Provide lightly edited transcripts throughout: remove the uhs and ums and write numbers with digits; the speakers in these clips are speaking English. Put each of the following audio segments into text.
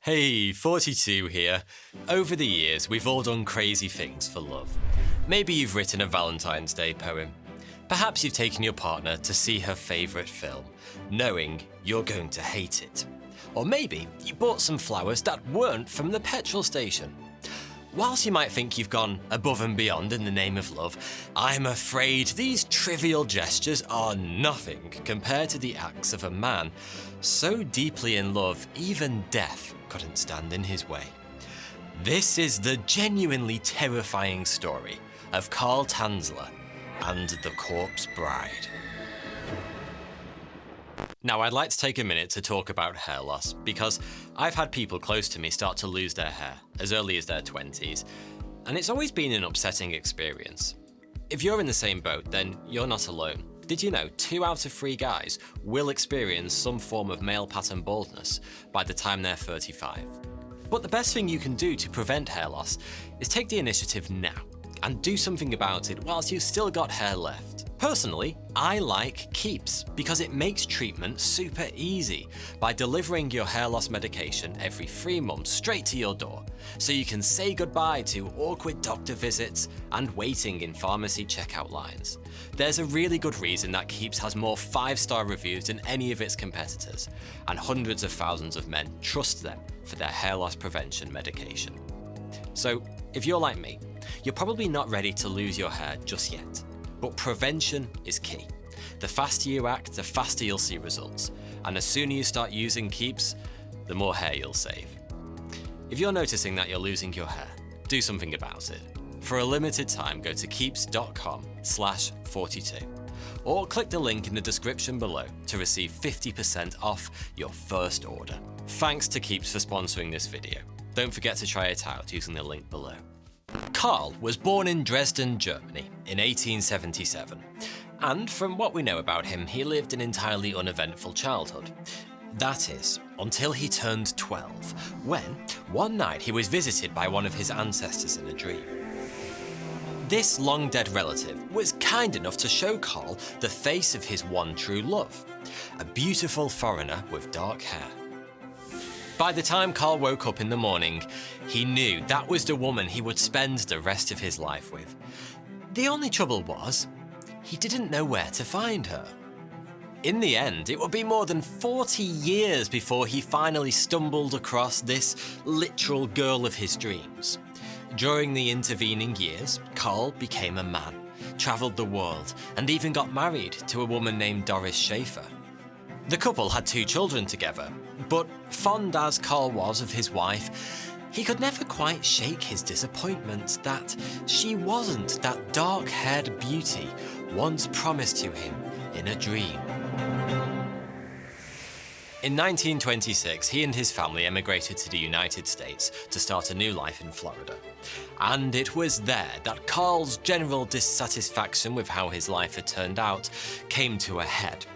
Hey, 42 here. Over the years, we've all done crazy things for love. Maybe you've written a Valentine's Day poem. Perhaps you've taken your partner to see her favourite film, knowing you're going to hate it. Or maybe you bought some flowers that weren't from the petrol station. Whilst you might think you've gone above and beyond in the name of love, I'm afraid these trivial gestures are nothing compared to the acts of a man so deeply in love, even death couldn't stand in his way. This is the genuinely terrifying story of Carl Tanzler and the Corpse Bride. Now, I'd like to take a minute to talk about hair loss, because I've had people close to me start to lose their hair as early as their 20s, and it's always been an upsetting experience. If you're in the same boat, then you're not alone. Did you know 2 out of 3 guys will experience some form of male pattern baldness by the time they're 35? But the best thing you can do to prevent hair loss is take the initiative now and do something about it whilst you've still got hair left. Personally, I like Keeps because it makes treatment super easy by delivering your hair loss medication every 3 months straight to your door, so you can say goodbye to awkward doctor visits and waiting in pharmacy checkout lines. There's a really good reason that Keeps has more 5-star reviews than any of its competitors, and hundreds of thousands of men trust them for their hair loss prevention medication. So, if you're like me, you're probably not ready to lose your hair just yet. But prevention is key. The faster you act, the faster you'll see results. And the sooner you start using Keeps, the more hair you'll save. If you're noticing that you're losing your hair, do something about it. For a limited time, go to keeps.com/42. Or click the link in the description below to receive 50% off your first order. Thanks to Keeps for sponsoring this video. Don't forget to try it out using the link below. Carl was born in Dresden, Germany in 1877, and from what we know about him, he lived an entirely uneventful childhood. That is, until he turned 12, when, one night, he was visited by one of his ancestors in a dream. This long-dead relative was kind enough to show Carl the face of his one true love, a beautiful foreigner with dark hair. By the time Carl woke up in the morning, he knew that was the woman he would spend the rest of his life with. The only trouble was, he didn't know where to find her. In the end, it would be more than 40 years before he finally stumbled across this literal girl of his dreams. During the intervening years, Carl became a man, travelled the world, and even got married to a woman named Doris Schaefer. The couple had 2 children together, but fond as Carl was of his wife, he could never quite shake his disappointment that she wasn't that dark-haired beauty once promised to him in a dream. In 1926, he and his family emigrated to the United States to start a new life in Florida. And it was there that Carl's general dissatisfaction with how his life had turned out came to a head.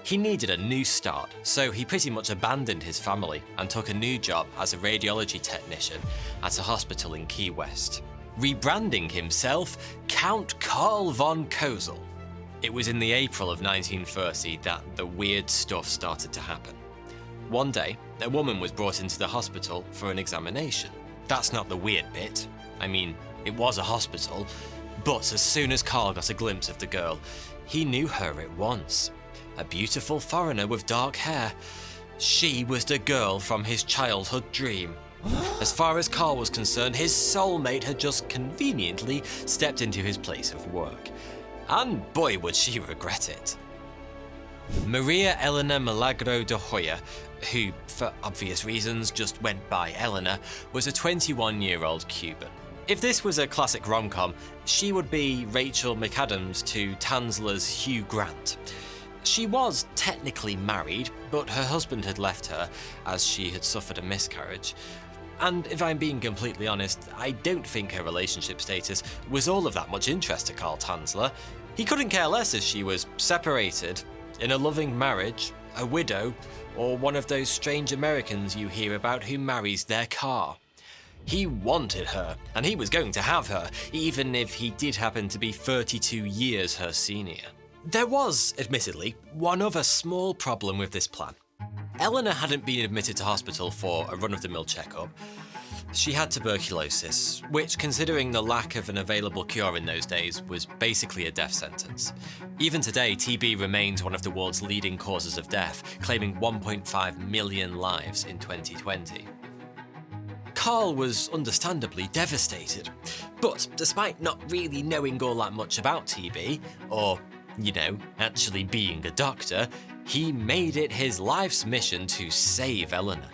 He needed a new start, so he pretty much abandoned his family and took a new job as a radiology technician at a hospital in Key West, rebranding himself Count Carl von Cosel. It was in the April of 1930 that the weird stuff started to happen. One day, a woman was brought into the hospital for an examination. That's not the weird bit. I mean, it was a hospital, but as soon as Carl got a glimpse of the girl, he knew her at once. A beautiful foreigner with dark hair. She was the girl from his childhood dream. As far as Carl was concerned, his soulmate had just conveniently stepped into his place of work. And boy, would she regret it. Maria Elena Milagro de Hoya, who, for obvious reasons, just went by Elena, was a 21-year-old Cuban. If this was a classic rom-com, she would be Rachel McAdams to Tanzler's Hugh Grant. She was technically married, but her husband had left her as she had suffered a miscarriage. And if I'm being completely honest, I don't think her relationship status was all of that much interest to Carl Tanzler. He couldn't care less if she was separated, in a loving marriage, a widow, or one of those strange Americans you hear about who marries their car. He wanted her, and he was going to have her, even if he did happen to be 32 years her senior. There was, admittedly, one other small problem with this plan. Eleanor hadn't been admitted to hospital for a run-of-the-mill checkup. She had tuberculosis, which, considering the lack of an available cure in those days, was basically a death sentence. Even today, TB remains one of the world's leading causes of death, claiming 1.5 million lives in 2020. Carl was understandably devastated, but despite not really knowing all that much about TB, or, actually being a doctor, he made it his life's mission to save Eleanor.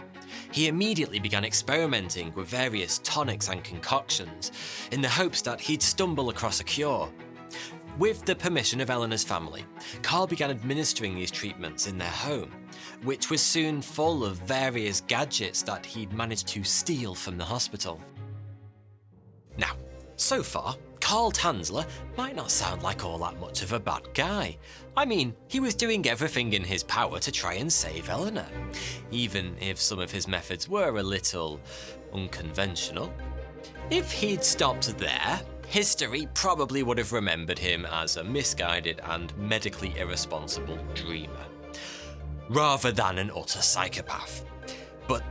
He immediately began experimenting with various tonics and concoctions, in the hopes that he'd stumble across a cure. With the permission of Eleanor's family, Carl began administering these treatments in their home, which was soon full of various gadgets that he'd managed to steal from the hospital. Now, so far, Carl Tanzler might not sound like all that much of a bad guy. I mean, he was doing everything in his power to try and save Eleanor, even if some of his methods were a little unconventional. If he'd stopped there, history probably would have remembered him as a misguided and medically irresponsible dreamer, rather than an utter psychopath. But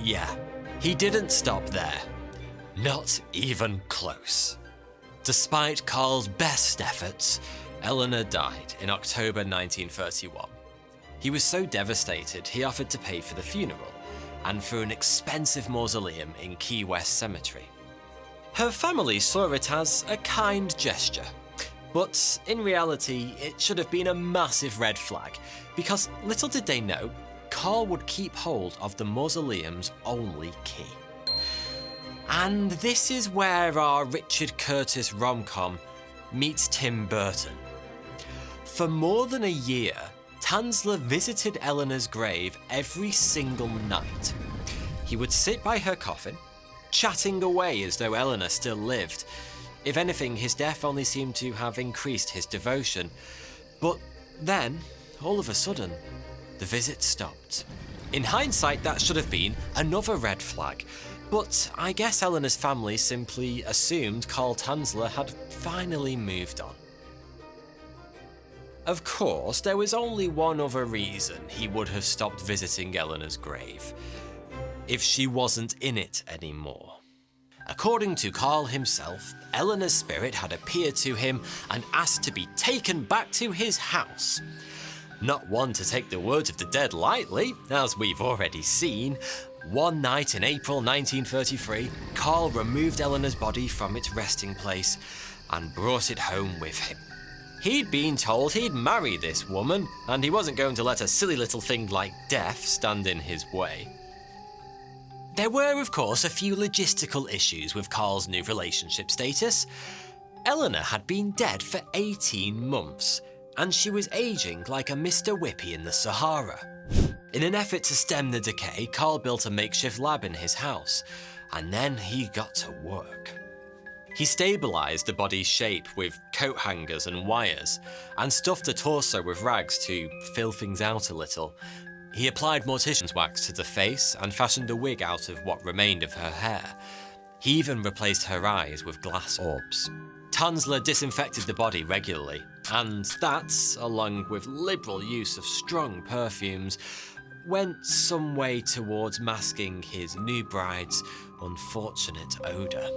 yeah, he didn't stop there. Not even close. Despite Carl's best efforts, Eleanor died in October 1931. He was so devastated he offered to pay for the funeral and for an expensive mausoleum in Key West Cemetery. Her family saw it as a kind gesture, but in reality it should have been a massive red flag, because little did they know, Carl would keep hold of the mausoleum's only key. And this is where our Richard Curtis rom-com meets Tim Burton. For more than a year, Tanzler visited Eleanor's grave every single night. He would sit by her coffin, chatting away as though Eleanor still lived. If anything, his death only seemed to have increased his devotion. But then, all of a sudden, the visit stopped. In hindsight, that should have been another red flag. But I guess Eleanor's family simply assumed Carl Tanzler had finally moved on. Of course, there was only one other reason he would have stopped visiting Eleanor's grave: if she wasn't in it anymore. According to Carl himself, Eleanor's spirit had appeared to him and asked to be taken back to his house. Not one to take the words of the dead lightly, as we've already seen. One night in April 1933, Carl removed Eleanor's body from its resting place and brought it home with him. He'd been told he'd marry this woman, and he wasn't going to let a silly little thing like death stand in his way. There were, of course, a few logistical issues with Carl's new relationship status. Eleanor had been dead for 18 months, and she was aging like a Mr. Whippy in the Sahara. In an effort to stem the decay, Carl built a makeshift lab in his house, and then he got to work. He stabilised the body's shape with coat hangers and wires, and stuffed the torso with rags to fill things out a little. He applied mortician's wax to the face and fashioned a wig out of what remained of her hair. He even replaced her eyes with glass orbs. Tanzler disinfected the body regularly, and that, along with liberal use of strong perfumes, went some way towards masking his new bride's unfortunate odour.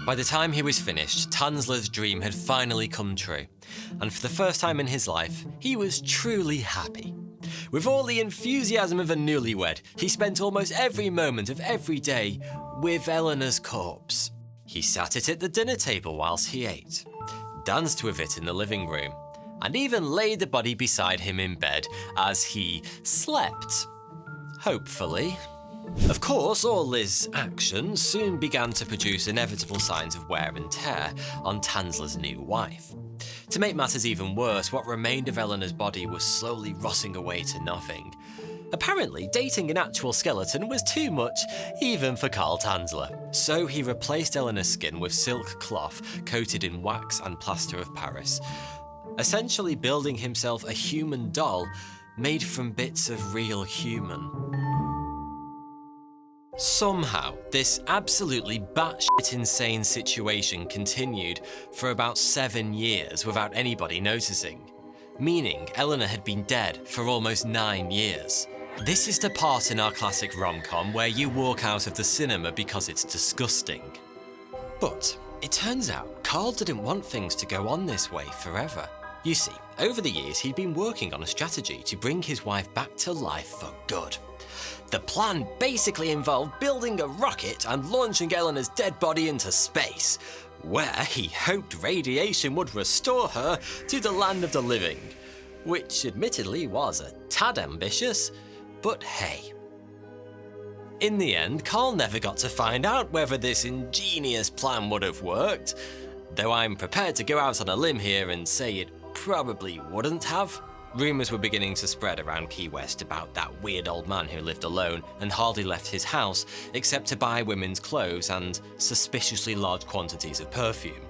By the time he was finished, Tanzler's dream had finally come true, and for the first time in his life, he was truly happy. With all the enthusiasm of a newlywed, he spent almost every moment of every day with Eleanor's corpse. He sat it at the dinner table whilst he ate, danced with it in the living room, and even laid the body beside him in bed as he slept. Hopefully. Of course, all his actions soon began to produce inevitable signs of wear and tear on Tanzler's new wife. To make matters even worse, what remained of Eleanor's body was slowly rotting away to nothing. Apparently, dating an actual skeleton was too much, even for Carl Tanzler. So he replaced Eleanor's skin with silk cloth coated in wax and plaster of Paris, essentially building himself a human doll made from bits of real human. Somehow, this absolutely batshit insane situation continued for about 7 years without anybody noticing. meaning Eleanor had been dead for almost 9 years. This is the part in our classic rom-com where you walk out of the cinema because it's disgusting. But it turns out Carl didn't want things to go on this way forever. You see, over the years he'd been working on a strategy to bring his wife back to life for good. The plan basically involved building a rocket and launching Eleanor's dead body into space, where he hoped radiation would restore her to the land of the living, which admittedly was a tad ambitious, but hey. In the end, Carl never got to find out whether this ingenious plan would have worked, though I'm prepared to go out on a limb here and say it probably wouldn't have. Rumours were beginning to spread around Key West about that weird old man who lived alone and hardly left his house except to buy women's clothes and suspiciously large quantities of perfume.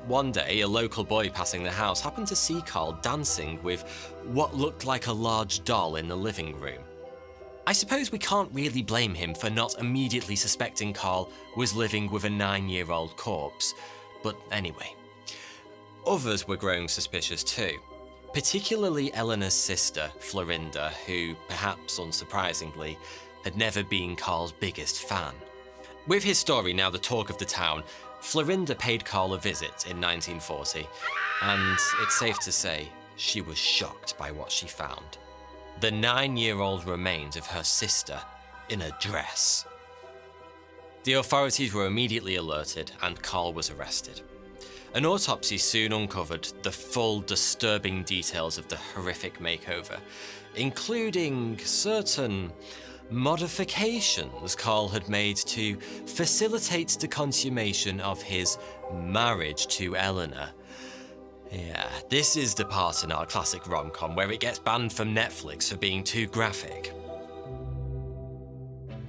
One day, a local boy passing the house happened to see Carl dancing with what looked like a large doll in the living room. I suppose we can't really blame him for not immediately suspecting Carl was living with a 9-year-old corpse, but anyway. Others were growing suspicious too, particularly Eleanor's sister, Florinda, who, perhaps unsurprisingly, had never been Carl's biggest fan. With his story now the talk of the town, Florinda paid Carl a visit in 1940, and it's safe to say she was shocked by what she found. The 9-year-old remains of her sister in a dress. The authorities were immediately alerted and Carl was arrested. An autopsy soon uncovered the full disturbing details of the horrific makeover, including certain modifications Carl had made to facilitate the consummation of his marriage to Eleanor. Yeah, this is the part in our classic rom-com where it gets banned from Netflix for being too graphic.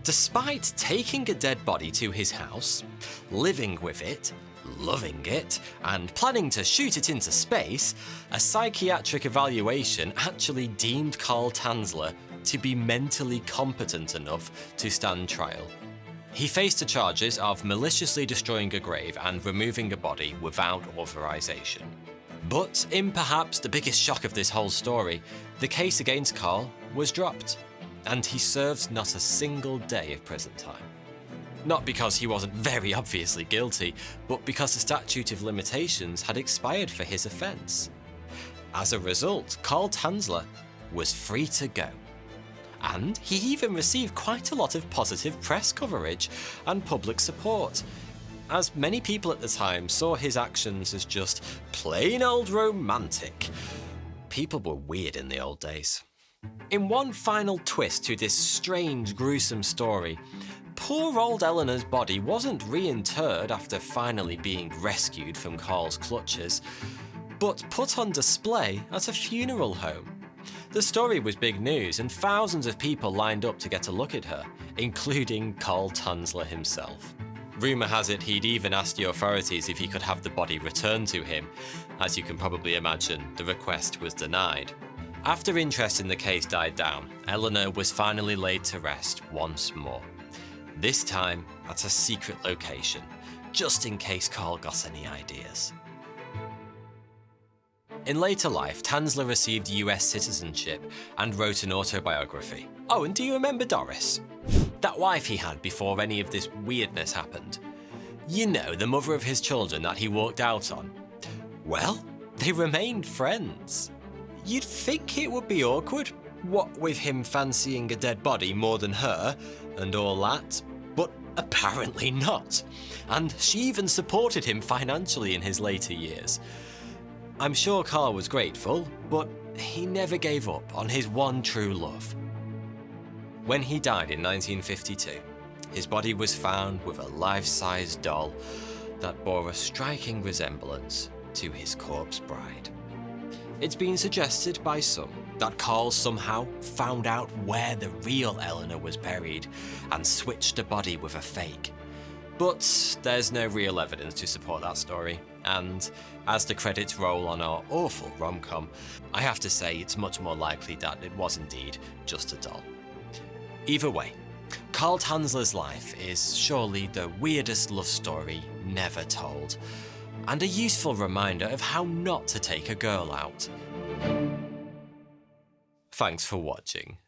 Despite taking a dead body to his house, living with it, loving it, and planning to shoot it into space, a psychiatric evaluation actually deemed Carl Tanzler to be mentally competent enough to stand trial. He faced the charges of maliciously destroying a grave and removing a body without authorization. But in perhaps the biggest shock of this whole story, the case against Carl was dropped, and he served not a single day of prison time. Not because he wasn't very obviously guilty, but because the statute of limitations had expired for his offence. As a result, Carl Tanzler was free to go. And he even received quite a lot of positive press coverage and public support, as many people at the time saw his actions as just plain old romantic. People were weird in the old days. In one final twist to this strange, gruesome story, poor old Eleanor's body wasn't reinterred after finally being rescued from Carl's clutches, but put on display at a funeral home. The story was big news and thousands of people lined up to get a look at her, including Carl Tanzler himself. Rumour has it he'd even asked the authorities if he could have the body returned to him. As you can probably imagine, the request was denied. After interest in the case died down, Eleanor was finally laid to rest once more. This time at a secret location, just in case Carl got any ideas. In later life, Tanzler received US citizenship and wrote an autobiography. Oh, and do you remember Doris? That wife he had before any of this weirdness happened. You know, the mother of his children that he walked out on. Well, they remained friends. You'd think it would be awkward, what with him fancying a dead body more than her, and all that, but apparently not. And she even supported him financially in his later years. I'm sure Carl was grateful, but he never gave up on his one true love. When he died in 1952, his body was found with a life-size doll that bore a striking resemblance to his corpse bride. It's been suggested by some that Carl somehow found out where the real Eleanor was buried and switched the body with a fake. But there's no real evidence to support that story, and as the credits roll on our awful rom-com, I have to say it's much more likely that it was indeed just a doll. Either way, Carl Tanzler's life is surely the weirdest love story never told, and a useful reminder of how not to take a girl out. Thanks for watching.